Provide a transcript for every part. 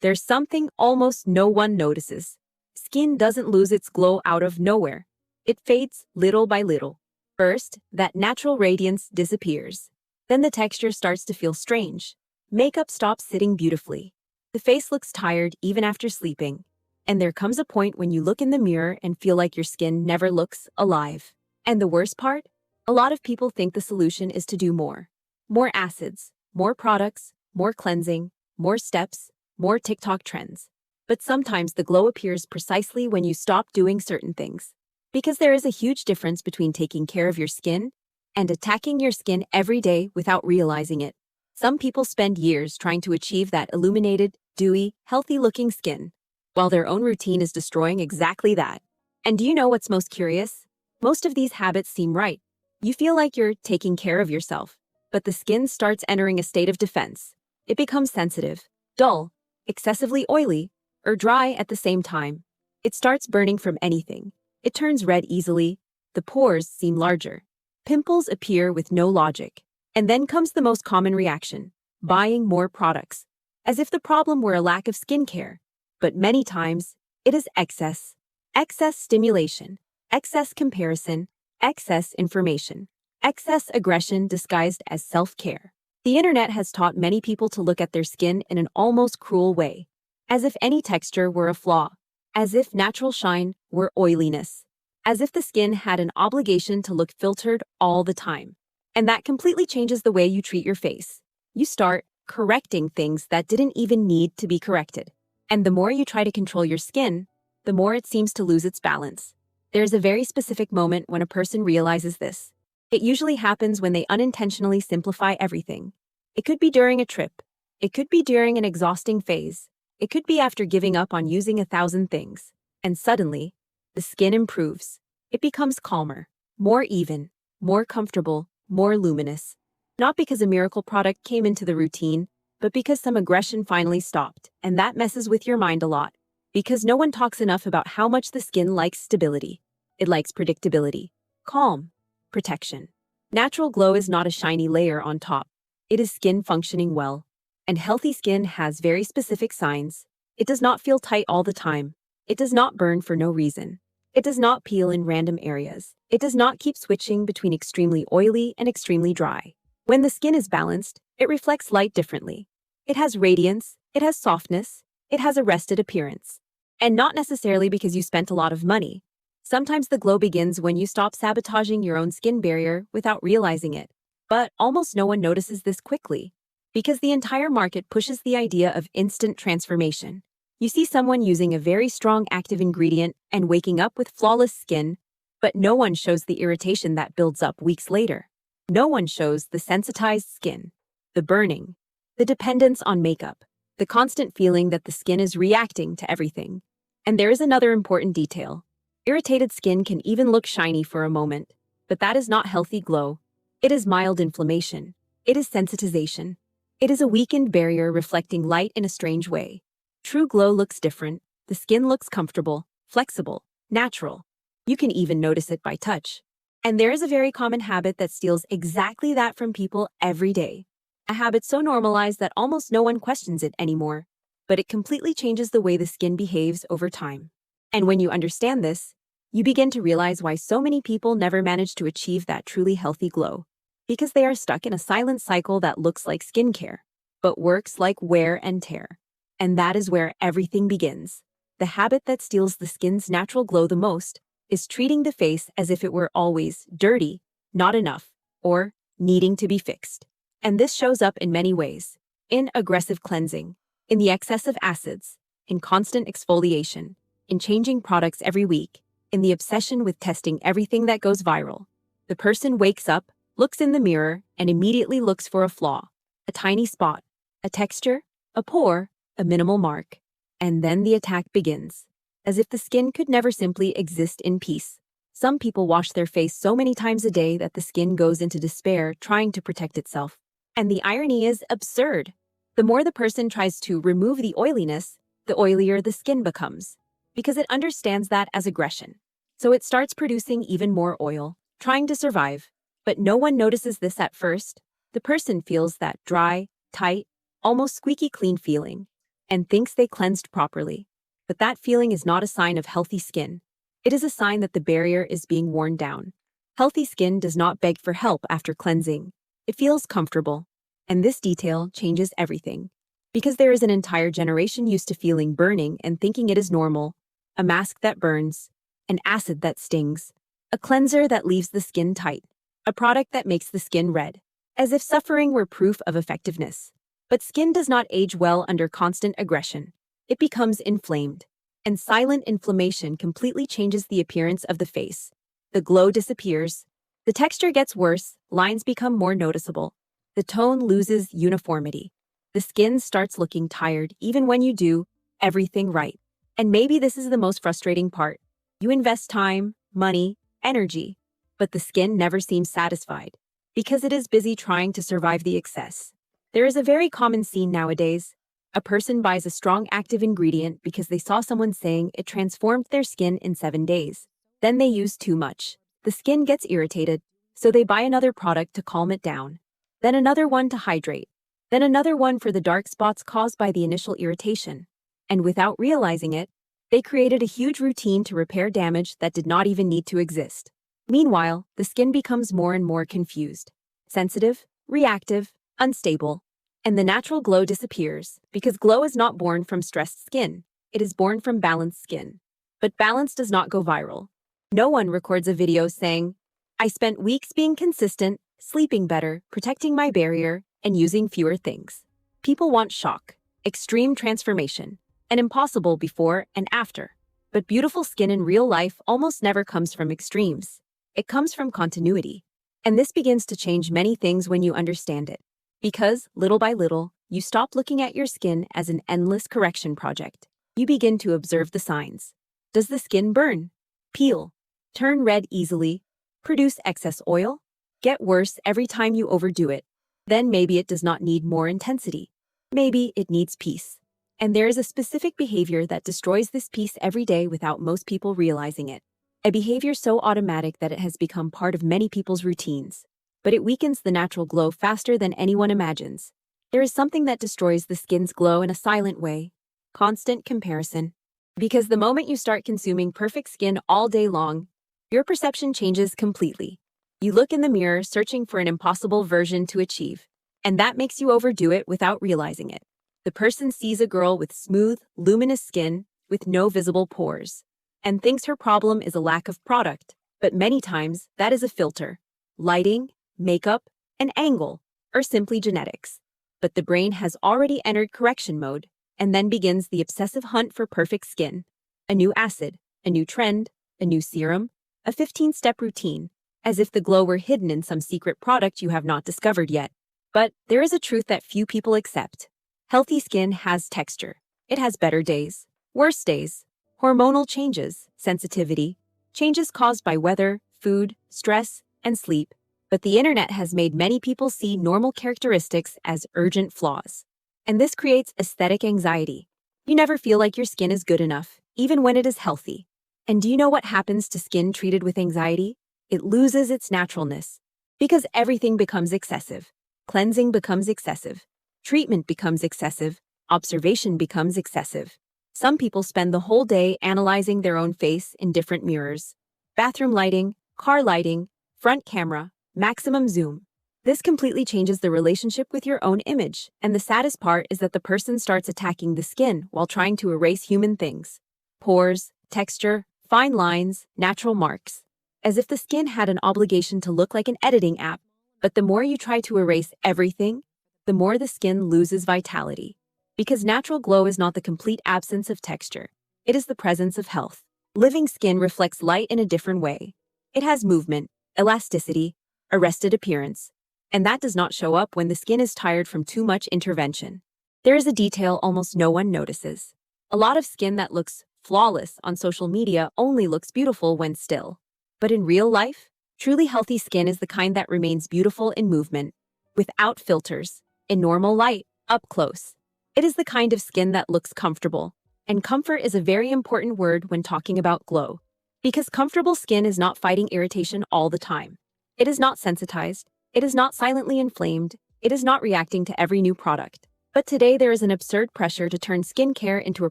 there's something almost no one notices. Skin doesn't lose its glow out of nowhere. It fades little by little. First, that natural radiance disappears. Then the texture starts to feel strange. Makeup stops sitting beautifully. The face looks tired even after sleeping. And there comes a point when you look in the mirror and feel like your skin never looks alive. And the worst part? A lot of people think the solution is to do more. More acids, more products, more cleansing, more steps, more TikTok trends. But sometimes the glow appears precisely when you stop doing certain things. Because there is a huge difference between taking care of your skin and attacking your skin every day without realizing it. Some people spend years trying to achieve that illuminated, dewy, healthy-looking skin, while their own routine is destroying exactly that. And do you know what's most curious? Most of these habits seem right. You feel like you're taking care of yourself, but the skin starts entering a state of defense. It becomes sensitive, dull, excessively oily, or dry at the same time. It starts burning from anything. It turns red easily. The pores seem larger. Pimples appear with no logic. And then comes the most common reaction, buying more products, as if the problem were a lack of skincare. But many times, it is excess. Excess stimulation, excess comparison, excess information, excess aggression disguised as self-care. The internet has taught many people to look at their skin in an almost cruel way, as if any texture were a flaw, as if natural shine were oiliness, as if the skin had an obligation to look filtered all the time. And that completely changes the way you treat your face. You start correcting things that didn't even need to be corrected. And the more you try to control your skin, the more it seems to lose its balance. There's a very specific moment when a person realizes this. It usually happens when they unintentionally simplify everything. It could be during a trip. It could be during an exhausting phase. It could be after giving up on using 1,000 things. And suddenly, the skin improves. It becomes calmer, more even, more comfortable, more luminous. Not because a miracle product came into the routine, but because some aggression finally stopped, and that messes with your mind a lot. Because no one talks enough about how much the skin likes stability. It likes predictability, calm, protection. Natural glow is not a shiny layer on top. It is skin functioning well. And healthy skin has very specific signs. It does not feel tight all the time. It does not burn for no reason. It does not peel in random areas. It does not keep switching between extremely oily and extremely dry. When the skin is balanced, it reflects light differently. It has radiance, it has softness, it has a rested appearance. And not necessarily because you spent a lot of money. Sometimes the glow begins when you stop sabotaging your own skin barrier without realizing it. But almost no one notices this quickly, because the entire market pushes the idea of instant transformation. You see someone using a very strong active ingredient and waking up with flawless skin, but no one shows the irritation that builds up weeks later. No one shows the sensitized skin, the burning, the dependence on makeup, the constant feeling that the skin is reacting to everything. And there is another important detail. Irritated skin can even look shiny for a moment, but that is not healthy glow. It is mild inflammation. It is sensitization. It is a weakened barrier reflecting light in a strange way. True glow looks different. The skin looks comfortable, flexible, natural. You can even notice it by touch. And there is a very common habit that steals exactly that from people every day. A habit so normalized that almost no one questions it anymore. But it completely changes the way the skin behaves over time. And when you understand this, you begin to realize why so many people never manage to achieve that truly healthy glow. Because they are stuck in a silent cycle that looks like skincare, but works like wear and tear. And that is where everything begins. The habit that steals the skin's natural glow the most is treating the face as if it were always dirty, not enough, or needing to be fixed. And this shows up in many ways. In aggressive cleansing, in the excess of acids, in constant exfoliation, in changing products every week, in the obsession with testing everything that goes viral. The person wakes up, looks in the mirror, and immediately looks for a flaw, a tiny spot, a texture, a pore, a minimal mark. And then the attack begins, as if the skin could never simply exist in peace. Some people wash their face so many times a day that the skin goes into despair trying to protect itself. And the irony is absurd. The more the person tries to remove the oiliness, the oilier the skin becomes, because it understands that as aggression. So it starts producing even more oil, trying to survive. But no one notices this at first. The person feels that dry, tight, almost squeaky clean feeling. and thinks they cleansed properly. But that feeling is not a sign of healthy skin. It is a sign that the barrier is being worn down. Healthy skin does not beg for help after cleansing. It feels comfortable. And this detail changes everything. Because there is an entire generation used to feeling burning and thinking it is normal. A mask that burns. An acid that stings. A cleanser that leaves the skin tight. A product that makes the skin red. As if suffering were proof of effectiveness. But skin does not age well under constant aggression. It becomes inflamed. And silent inflammation completely changes the appearance of the face. The glow disappears. The texture gets worse, lines become more noticeable. The tone loses uniformity. The skin starts looking tired even when you do everything right. And maybe this is the most frustrating part. You invest time, money, energy, but the skin never seems satisfied because it is busy trying to survive the excess. There is a very common scene nowadays. A person buys a strong active ingredient because they saw someone saying it transformed their skin in 7 days. Then they use too much. The skin gets irritated, so they buy another product to calm it down. Then another one to hydrate. Then another one for the dark spots caused by the initial irritation. And without realizing it, they created a huge routine to repair damage that did not even need to exist. Meanwhile, the skin becomes more and more confused, sensitive, reactive, unstable, and the natural glow disappears because glow is not born from stressed skin. It is born from balanced skin. But balance does not go viral. No one records a video saying, "I spent weeks being consistent, sleeping better, protecting my barrier, and using fewer things." People want shock, extreme transformation, and impossible before and after. But beautiful skin in real life almost never comes from extremes. It comes from continuity. And this begins to change many things when you understand it. Because, little by little, you stop looking at your skin as an endless correction project. You begin to observe the signs. Does the skin burn? Peel? Turn red easily? Produce excess oil? Get worse every time you overdo it? Then maybe it does not need more intensity. Maybe it needs peace. And there is a specific behavior that destroys this peace every day without most people realizing it. A behavior so automatic that it has become part of many people's routines. But it weakens the natural glow faster than anyone imagines. There is something that destroys the skin's glow in a silent way. Constant comparison. Because the moment you start consuming perfect skin all day long, your perception changes completely. You look in the mirror searching for an impossible version to achieve. And that makes you overdo it without realizing it. The person sees a girl with smooth, luminous skin with no visible pores and thinks her problem is a lack of product. But many times, that is a filter. Lighting, makeup, and angle, or simply genetics. But the brain has already entered correction mode, and then begins the obsessive hunt for perfect skin. A new acid, a new trend, a new serum, a 15-step routine, as if the glow were hidden in some secret product you have not discovered yet. But there is a truth that few people accept. Healthy skin has texture. It has better days, worse days, hormonal changes, sensitivity, changes caused by weather, food, stress, and sleep. But the internet has made many people see normal characteristics as urgent flaws. And this creates aesthetic anxiety. You never feel like your skin is good enough, even when it is healthy. And do you know what happens to skin treated with anxiety? It loses its naturalness. Because everything becomes excessive. Cleansing becomes excessive. Treatment becomes excessive. Observation becomes excessive. Some people spend the whole day analyzing their own face in different mirrors. Bathroom lighting, car lighting, front camera, maximum zoom. This completely changes the relationship with your own image, and the saddest part is that the person starts attacking the skin while trying to erase human things. Pores, texture, fine lines, natural marks. As if the skin had an obligation to look like an editing app. But the more you try to erase everything, the more the skin loses vitality. Because natural glow is not the complete absence of texture. It is the presence of health. Living skin reflects light in a different way. It has movement, elasticity, arrested appearance. And that does not show up when the skin is tired from too much intervention. There is a detail almost no one notices. A lot of skin that looks flawless on social media only looks beautiful when still. But in real life, truly healthy skin is the kind that remains beautiful in movement, without filters, in normal light, up close. It is the kind of skin that looks comfortable. And comfort is a very important word when talking about glow. Because comfortable skin is not fighting irritation all the time. It is not sensitized. It is not silently inflamed. It is not reacting to every new product. But today there is an absurd pressure to turn skincare into a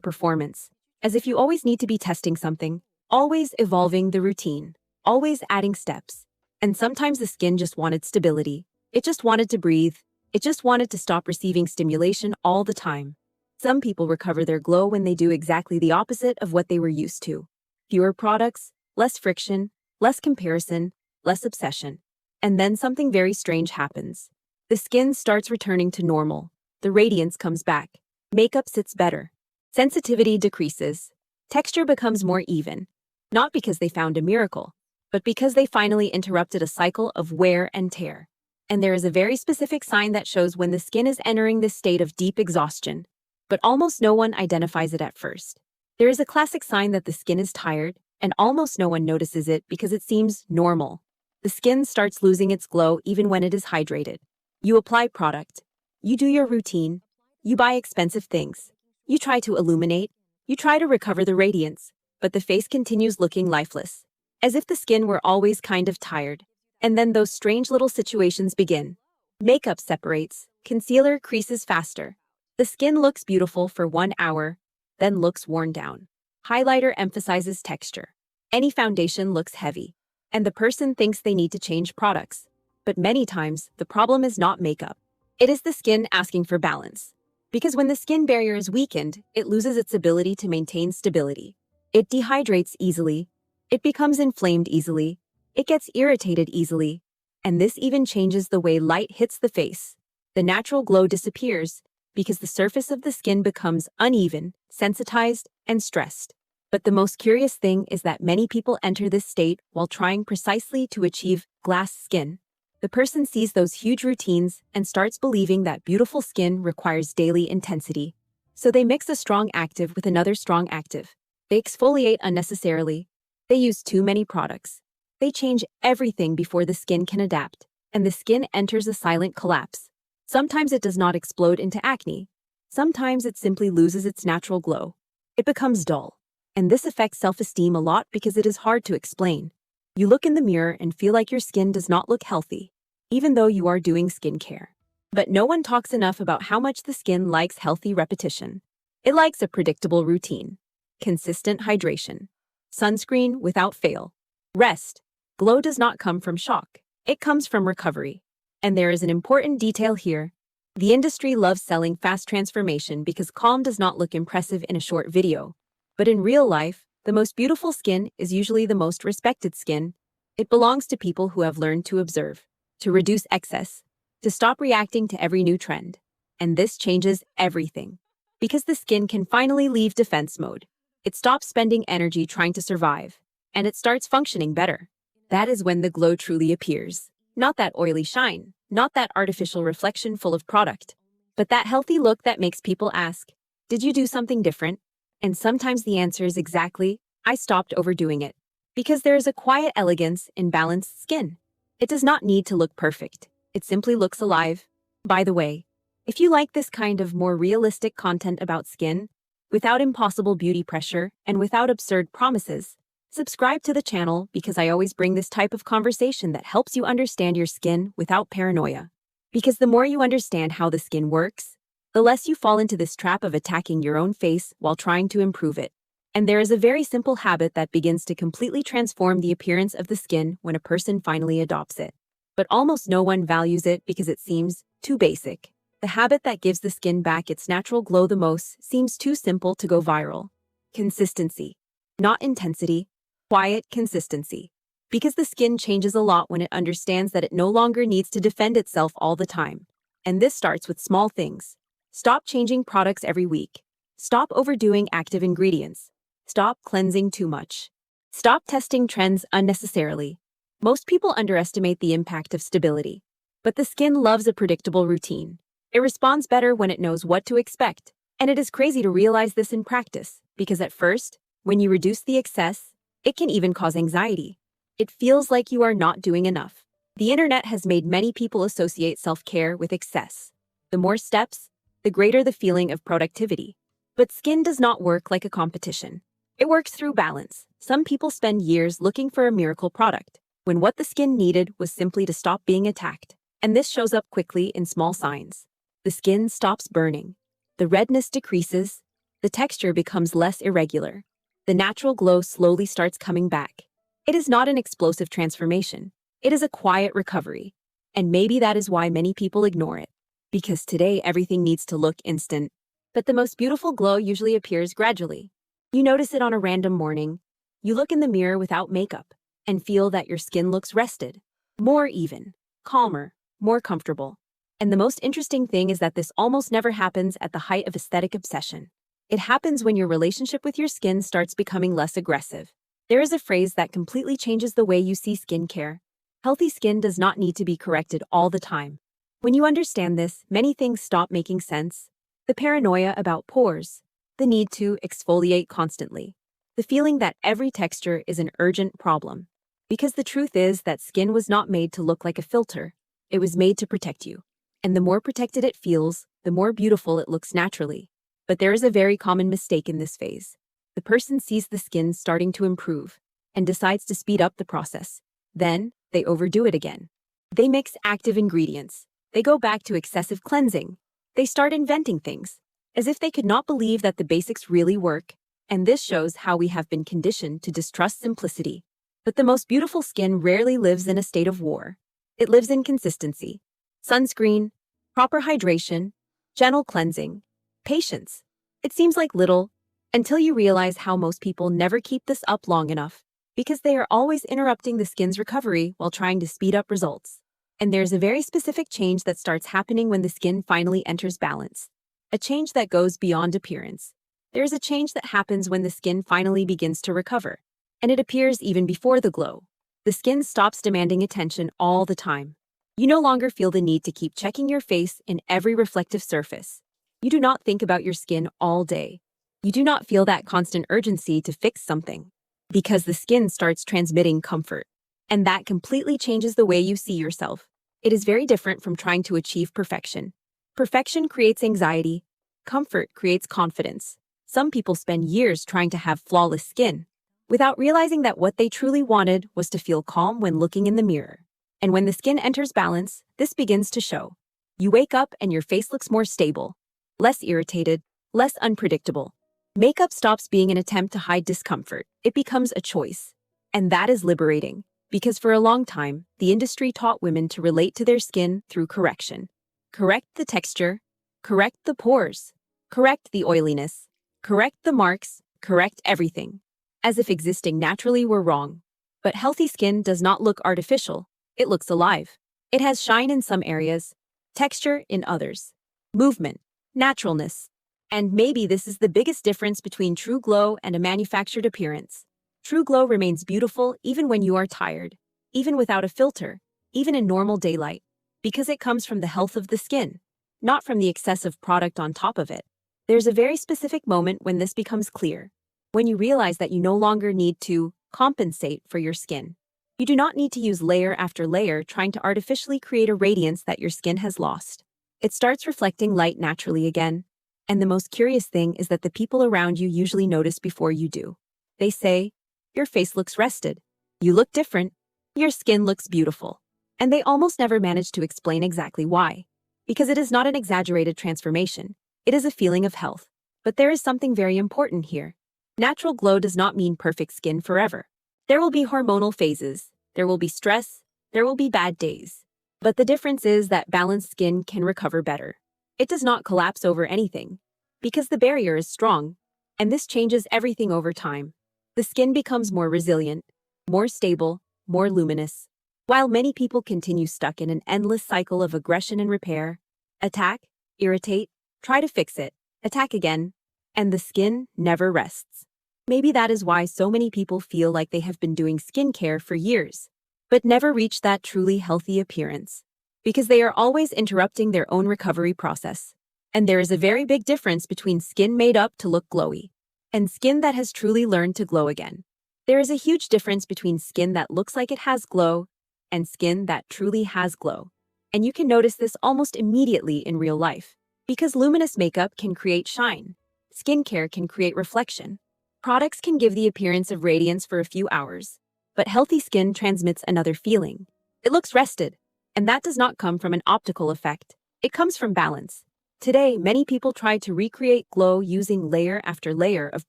performance, as if you always need to be testing something, always evolving the routine, always adding steps. And sometimes the skin just wanted stability. It just wanted to breathe. It just wanted to stop receiving stimulation all the time. Some people recover their glow when they do exactly the opposite of what they were used to. Fewer products, less friction, less comparison, less obsession. And then something very strange happens. The skin starts returning to normal. The radiance comes back. Makeup sits better. Sensitivity decreases. Texture becomes more even. Not because they found a miracle, but because they finally interrupted a cycle of wear and tear. And there is a very specific sign that shows when the skin is entering this state of deep exhaustion. But almost no one identifies it at first. There is a classic sign that the skin is tired, and almost no one notices it because it seems normal. The skin starts losing its glow even when it is hydrated. You apply product. You do your routine. You buy expensive things. You try to illuminate. You try to recover the radiance, but the face continues looking lifeless, as if the skin were always kind of tired. And then those strange little situations begin. Makeup separates. Concealer creases faster. The skin looks beautiful for 1 hour, then looks worn down. Highlighter emphasizes texture. Any foundation looks heavy, and the person thinks they need to change products. But many times, the problem is not makeup. It is the skin asking for balance. Because when the skin barrier is weakened, it loses its ability to maintain stability. It dehydrates easily. It becomes inflamed easily. It gets irritated easily. And this even changes the way light hits the face. The natural glow disappears because the surface of the skin becomes uneven, sensitized, and stressed. But the most curious thing is that many people enter this state while trying precisely to achieve glass skin. The person sees those huge routines and starts believing that beautiful skin requires daily intensity. So they mix a strong active with another strong active. They exfoliate unnecessarily. They use too many products. They change everything before the skin can adapt, and the skin enters a silent collapse. Sometimes it does not explode into acne. Sometimes it simply loses its natural glow. It becomes dull. And this affects self-esteem a lot because it is hard to explain. You look in the mirror and feel like your skin does not look healthy, even though you are doing skincare. But no one talks enough about how much the skin likes healthy repetition. It likes a predictable routine, consistent hydration, sunscreen without fail, rest. Glow does not come from shock. It comes from recovery. And there is an important detail here. The industry loves selling fast transformation because calm does not look impressive in a short video. But in real life, the most beautiful skin is usually the most respected skin. It belongs to people who have learned to observe, to reduce excess, to stop reacting to every new trend. And this changes everything. Because the skin can finally leave defense mode. It stops spending energy trying to survive, and it starts functioning better. That is when the glow truly appears. Not that oily shine, not that artificial reflection full of product, but that healthy look that makes people ask, did you do something different? And sometimes the answer is exactly, I stopped overdoing it. Because there is a quiet elegance in balanced skin. It does not need to look perfect. It simply looks alive. By the way, if you like this kind of more realistic content about skin, without impossible beauty pressure and without absurd promises, subscribe to the channel because I always bring this type of conversation that helps you understand your skin without paranoia. Because the more you understand how the skin works, the less you fall into this trap of attacking your own face while trying to improve it. And there is a very simple habit that begins to completely transform the appearance of the skin when a person finally adopts it. But almost no one values it because it seems too basic. The habit that gives the skin back its natural glow the most seems too simple to go viral. Consistency. Not intensity. Quiet consistency. Because the skin changes a lot when it understands that it no longer needs to defend itself all the time. And this starts with small things. Stop changing products every week. Stop overdoing active ingredients. Stop cleansing too much. Stop testing trends unnecessarily. Most people underestimate the impact of stability. But the skin loves a predictable routine. It responds better when it knows what to expect. And it is crazy to realize this in practice, because at first, when you reduce the excess, it can even cause anxiety. It feels like you are not doing enough. The internet has made many people associate self-care with excess. The more steps, the greater the feeling of productivity. But skin does not work like a competition. It works through balance. Some people spend years looking for a miracle product, when what the skin needed was simply to stop being attacked. And this shows up quickly in small signs. The skin stops burning. The redness decreases. The texture becomes less irregular. The natural glow slowly starts coming back. It is not an explosive transformation. It is a quiet recovery. And maybe that is why many people ignore it. Because today everything needs to look instant. But the most beautiful glow usually appears gradually. You notice it on a random morning. You look in the mirror without makeup and feel that your skin looks rested, more even, calmer, more comfortable. And the most interesting thing is that this almost never happens at the height of aesthetic obsession. It happens when your relationship with your skin starts becoming less aggressive. There is a phrase that completely changes the way you see skincare. Healthy skin does not need to be corrected all the time. When you understand this, many things stop making sense. The paranoia about pores, the need to exfoliate constantly, the feeling that every texture is an urgent problem. Because the truth is that skin was not made to look like a filter. It was made to protect you. And the more protected it feels, the more beautiful it looks naturally. But there is a very common mistake in this phase. The person sees the skin starting to improve and decides to speed up the process. Then, they overdo it again. They mix active ingredients. They go back to excessive cleansing. They start inventing things, as if they could not believe that the basics really work. And this shows how we have been conditioned to distrust simplicity. But the most beautiful skin rarely lives in a state of war. It lives in consistency. Sunscreen, proper hydration, gentle cleansing, patience. It seems like little, until you realize how most people never keep this up long enough, because they are always interrupting the skin's recovery while trying to speed up results. And there's a very specific change that starts happening when the skin finally enters balance. A change that goes beyond appearance. There's a change that happens when the skin finally begins to recover. And it appears even before the glow. The skin stops demanding attention all the time. You no longer feel the need to keep checking your face in every reflective surface. You do not think about your skin all day. You do not feel that constant urgency to fix something. Because the skin starts transmitting comfort. And that completely changes the way you see yourself. It is very different from trying to achieve perfection. Perfection creates anxiety. Comfort creates confidence. Some people spend years trying to have flawless skin, without realizing that what they truly wanted was to feel calm when looking in the mirror. And when the skin enters balance, this begins to show. You wake up and your face looks more stable, less irritated, less unpredictable. Makeup stops being an attempt to hide discomfort. It becomes a choice. And that is liberating, because for a long time, the industry taught women to relate to their skin through correction. Correct the texture, correct the pores, correct the oiliness, correct the marks, correct everything. As if existing naturally were wrong. But healthy skin does not look artificial. It looks alive. It has shine in some areas, texture in others, movement, naturalness. And maybe this is the biggest difference between true glow and a manufactured appearance. True glow remains beautiful even when you are tired, even without a filter, even in normal daylight, because it comes from the health of the skin, not from the excessive product on top of it. There's a very specific moment when this becomes clear. When you realize that you no longer need to compensate for your skin. You do not need to use layer after layer trying to artificially create a radiance that your skin has lost. It starts reflecting light naturally again. And the most curious thing is that the people around you usually notice before you do. They say, your face looks rested. You look different. Your skin looks beautiful. And they almost never manage to explain exactly why. Because it is not an exaggerated transformation. It is a feeling of health. But there is something very important here. Natural glow does not mean perfect skin forever. There will be hormonal phases, there will be stress, there will be bad days. But the difference is that balanced skin can recover better. It does not collapse over anything, because the barrier is strong, and this changes everything over time. The skin becomes more resilient, more stable, more luminous. While many people continue stuck in an endless cycle of aggression and repair, attack, irritate, try to fix it, attack again, and the skin never rests. Maybe that is why so many people feel like they have been doing skincare for years, but never reach that truly healthy appearance. Because they are always interrupting their own recovery process. And there is a very big difference between skin made up to look glowy and skin that has truly learned to glow again. There is a huge difference between skin that looks like it has glow and skin that truly has glow. And you can notice this almost immediately in real life. Because luminous makeup can create shine. Skincare can create reflection. Products can give the appearance of radiance for a few hours, but healthy skin transmits another feeling. It looks rested, and that does not come from an optical effect. It comes from balance. Today, many people try to recreate glow using layer after layer of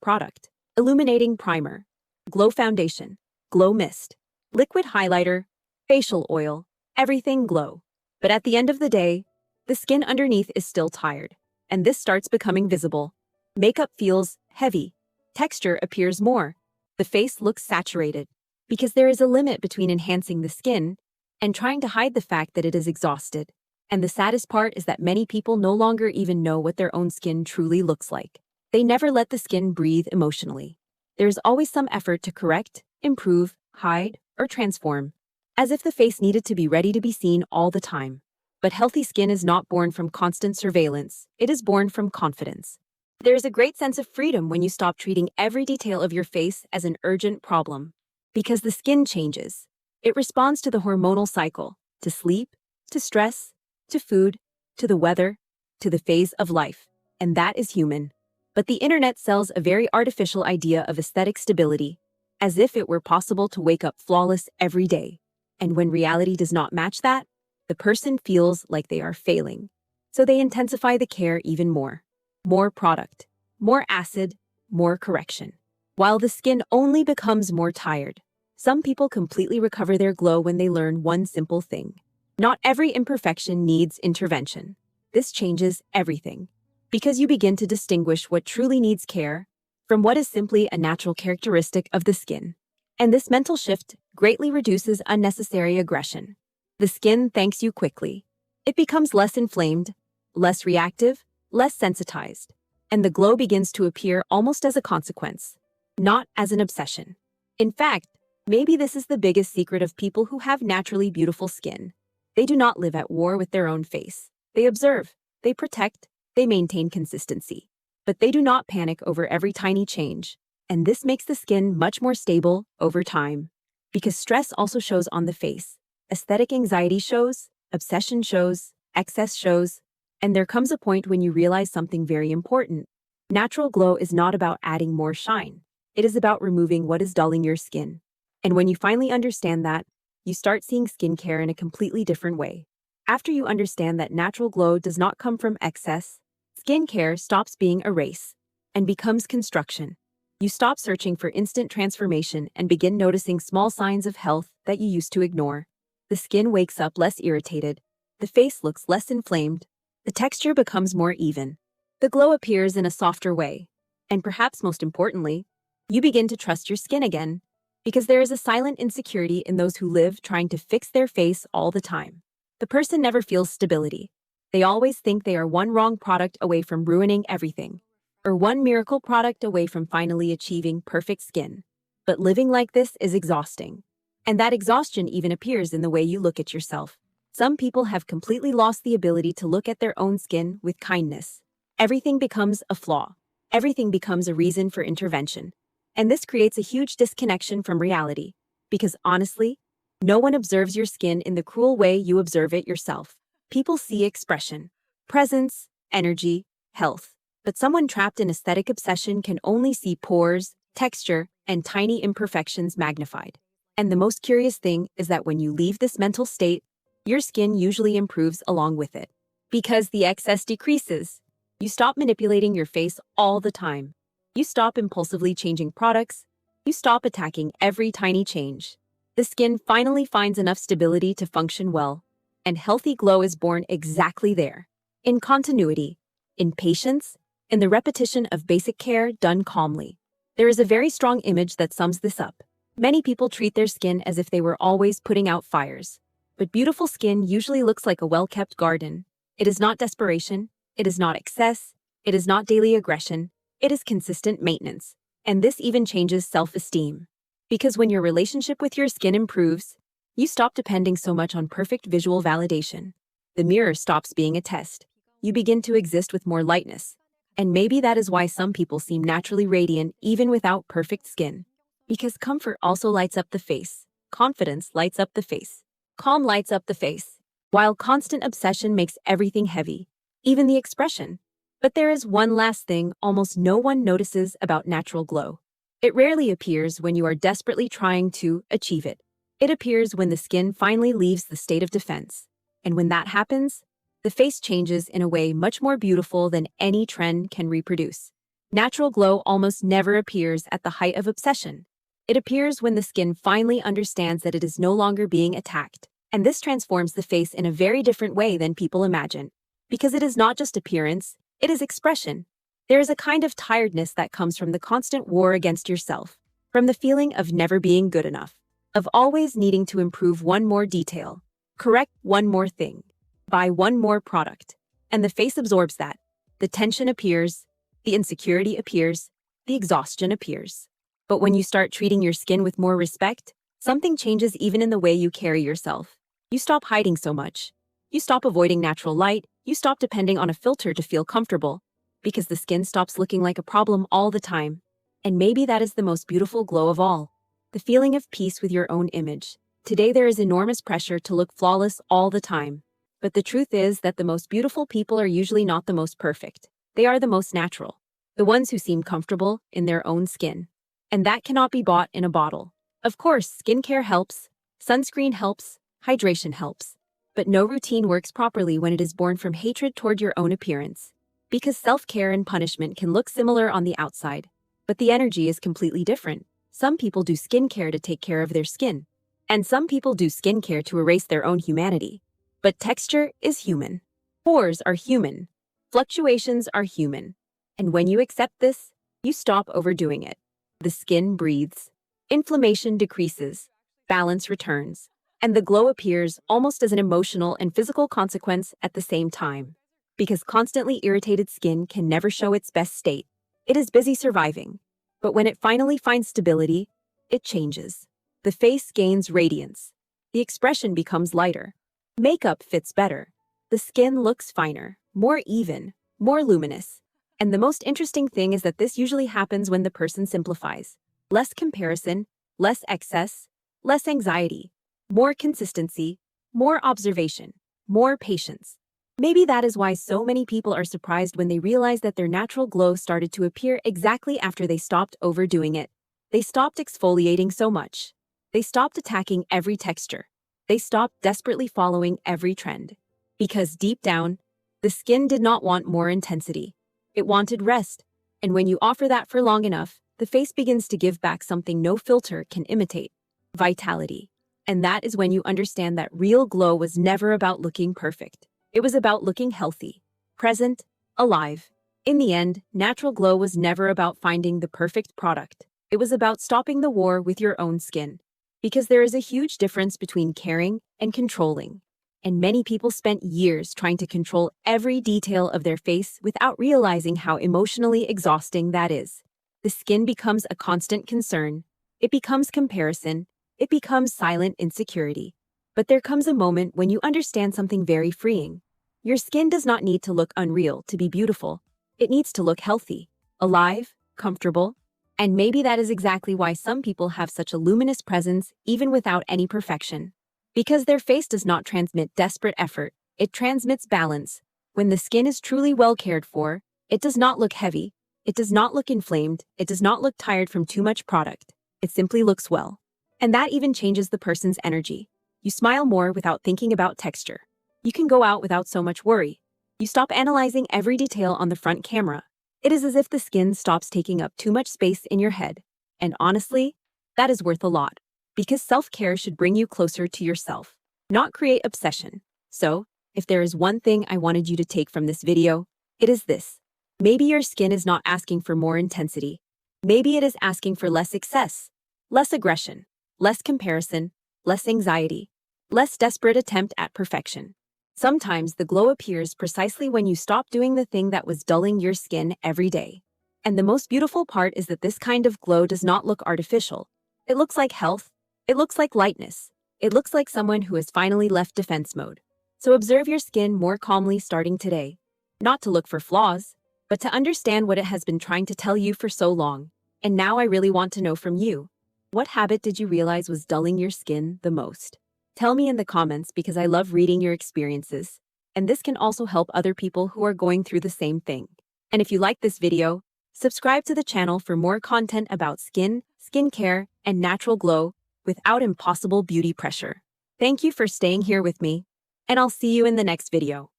product. Illuminating primer, glow foundation, glow mist, liquid highlighter, facial oil, everything glow. But at the end of the day, the skin underneath is still tired, and this starts becoming visible. Makeup feels heavy, texture appears more, the face looks saturated, because there is a limit between enhancing the skin and trying to hide the fact that it is exhausted. And the saddest part is that many people no longer even know what their own skin truly looks like. They never let the skin breathe emotionally. There's always some effort to correct, improve, hide, or transform, as if the face needed to be ready to be seen all the time. But healthy skin is not born from constant surveillance, it is born from confidence. There is a great sense of freedom when you stop treating every detail of your face as an urgent problem. Because the skin changes. It responds to the hormonal cycle, to sleep, to stress, to food, to the weather, to the phase of life. And that is human. But the internet sells a very artificial idea of aesthetic stability, as if it were possible to wake up flawless every day. And when reality does not match that, the person feels like they are failing. So they intensify the care even more. More product, more acid, more correction. While the skin only becomes more tired, some people completely recover their glow when they learn one simple thing. Not every imperfection needs intervention. This changes everything, because you begin to distinguish what truly needs care from what is simply a natural characteristic of the skin. And this mental shift greatly reduces unnecessary aggression. The skin thanks you quickly. It becomes less inflamed, less reactive, less sensitized, and the glow begins to appear almost as a consequence, not as an obsession. In fact, maybe this is the biggest secret of people who have naturally beautiful skin. They do not live at war with their own face. They observe, they protect, they maintain consistency. But they do not panic over every tiny change, and this makes the skin much more stable over time. Because stress also shows on the face. Aesthetic anxiety shows, obsession shows, excess shows, and there comes a point when you realize something very important. Natural glow is not about adding more shine. It is about removing what is dulling your skin. And when you finally understand that, you start seeing skincare in a completely different way. After you understand that natural glow does not come from excess, skincare stops being a race and becomes construction. You stop searching for instant transformation and begin noticing small signs of health that you used to ignore. The skin wakes up less irritated, the face looks less inflamed, the texture becomes more even. The glow appears in a softer way. And perhaps most importantly, you begin to trust your skin again, because there is a silent insecurity in those who live trying to fix their face all the time. The person never feels stability. They always think they are one wrong product away from ruining everything, or one miracle product away from finally achieving perfect skin. But living like this is exhausting. And that exhaustion even appears in the way you look at yourself. Some people have completely lost the ability to look at their own skin with kindness. Everything becomes a flaw. Everything becomes a reason for intervention. And this creates a huge disconnection from reality. Because honestly, no one observes your skin in the cruel way you observe it yourself. People see expression, presence, energy, health. But someone trapped in aesthetic obsession can only see pores, texture, and tiny imperfections magnified. And the most curious thing is that when you leave this mental state, your skin usually improves along with it. Because the excess decreases, you stop manipulating your face all the time. You stop impulsively changing products. You stop attacking every tiny change. The skin finally finds enough stability to function well, and healthy glow is born exactly there. In continuity, in patience, in the repetition of basic care done calmly. There is a very strong image that sums this up. Many people treat their skin as if they were always putting out fires. But beautiful skin usually looks like a well-kept garden. It is not desperation. It is not excess. It is not daily aggression. It is consistent maintenance. And this even changes self-esteem. Because when your relationship with your skin improves, you stop depending so much on perfect visual validation. The mirror stops being a test. You begin to exist with more lightness. And maybe that is why some people seem naturally radiant even without perfect skin. Because comfort also lights up the face. Confidence lights up the face. Calm lights up the face. While constant obsession makes everything heavy, even the expression. But there is one last thing almost no one notices about natural glow. It rarely appears when you are desperately trying to achieve it. It appears when the skin finally leaves the state of defense. And when that happens, the face changes in a way much more beautiful than any trend can reproduce. Natural glow almost never appears at the height of obsession. It appears when the skin finally understands that it is no longer being attacked. And this transforms the face in a very different way than people imagine. Because it is not just appearance, it is expression. There is a kind of tiredness that comes from the constant war against yourself, from the feeling of never being good enough, of always needing to improve one more detail, correct one more thing, buy one more product. And the face absorbs that. The tension appears, the insecurity appears, the exhaustion appears. But when you start treating your skin with more respect, something changes even in the way you carry yourself. You stop hiding so much. You stop avoiding natural light. You stop depending on a filter to feel comfortable, because the skin stops looking like a problem all the time. And maybe that is the most beautiful glow of all. The feeling of peace with your own image. Today there is enormous pressure to look flawless all the time. But the truth is that the most beautiful people are usually not the most perfect. They are the most natural. The ones who seem comfortable in their own skin. And that cannot be bought in a bottle. Of course, skincare helps, sunscreen helps, hydration helps. But no routine works properly when it is born from hatred toward your own appearance. Because self-care and punishment can look similar on the outside, but the energy is completely different. Some people do skincare to take care of their skin, and some people do skincare to erase their own humanity. But texture is human. Pores are human. Fluctuations are human. And when you accept this, you stop overdoing it. The skin breathes. Inflammation decreases. Balance returns. And the glow appears almost as an emotional and physical consequence at the same time. Because constantly irritated skin can never show its best state. It is busy surviving. But when it finally finds stability, it changes. The face gains radiance. The expression becomes lighter. Makeup fits better. The skin looks finer, more even, more luminous. And the most interesting thing is that this usually happens when the person simplifies. Less comparison, less excess, less anxiety. More consistency, more observation, more patience. Maybe that is why so many people are surprised when they realize that their natural glow started to appear exactly after they stopped overdoing it. They stopped exfoliating so much. They stopped attacking every texture. They stopped desperately following every trend. Because deep down, the skin did not want more intensity. It wanted rest. And when you offer that for long enough, the face begins to give back something no filter can imitate: vitality. And that is when you understand that real glow was never about looking perfect. It was about looking healthy, present, alive. In the end, natural glow was never about finding the perfect product. It was about stopping the war with your own skin. Because there is a huge difference between caring and controlling. And many people spent years trying to control every detail of their face without realizing how emotionally exhausting that is. The skin becomes a constant concern. It becomes comparison. It becomes silent insecurity. But there comes a moment when you understand something very freeing. Your skin does not need to look unreal to be beautiful. It needs to look healthy, alive, comfortable. And maybe that is exactly why some people have such a luminous presence even without any perfection. Because their face does not transmit desperate effort, it transmits balance. When the skin is truly well cared for, it does not look heavy, it does not look inflamed, it does not look tired from too much product. It simply looks well. And that even changes the person's energy. You smile more without thinking about texture. You can go out without so much worry. You stop analyzing every detail on the front camera. It is as if the skin stops taking up too much space in your head. And honestly, that is worth a lot. Because self-care should bring you closer to yourself, not create obsession. So, if there is one thing I wanted you to take from this video, it is this. Maybe your skin is not asking for more intensity. Maybe it is asking for less excess, less aggression, less comparison, less anxiety, less desperate attempt at perfection. Sometimes the glow appears precisely when you stop doing the thing that was dulling your skin every day. And the most beautiful part is that this kind of glow does not look artificial. It looks like health. It looks like lightness. It looks like someone who has finally left defense mode. So observe your skin more calmly starting today. Not to look for flaws, but to understand what it has been trying to tell you for so long. And now I really want to know from you. What habit did you realize was dulling your skin the most? Tell me in the comments because I love reading your experiences. And this can also help other people who are going through the same thing. And if you like this video, subscribe to the channel for more content about skin, skincare, and natural glow without impossible beauty pressure. Thank you for staying here with me, and I'll see you in the next video.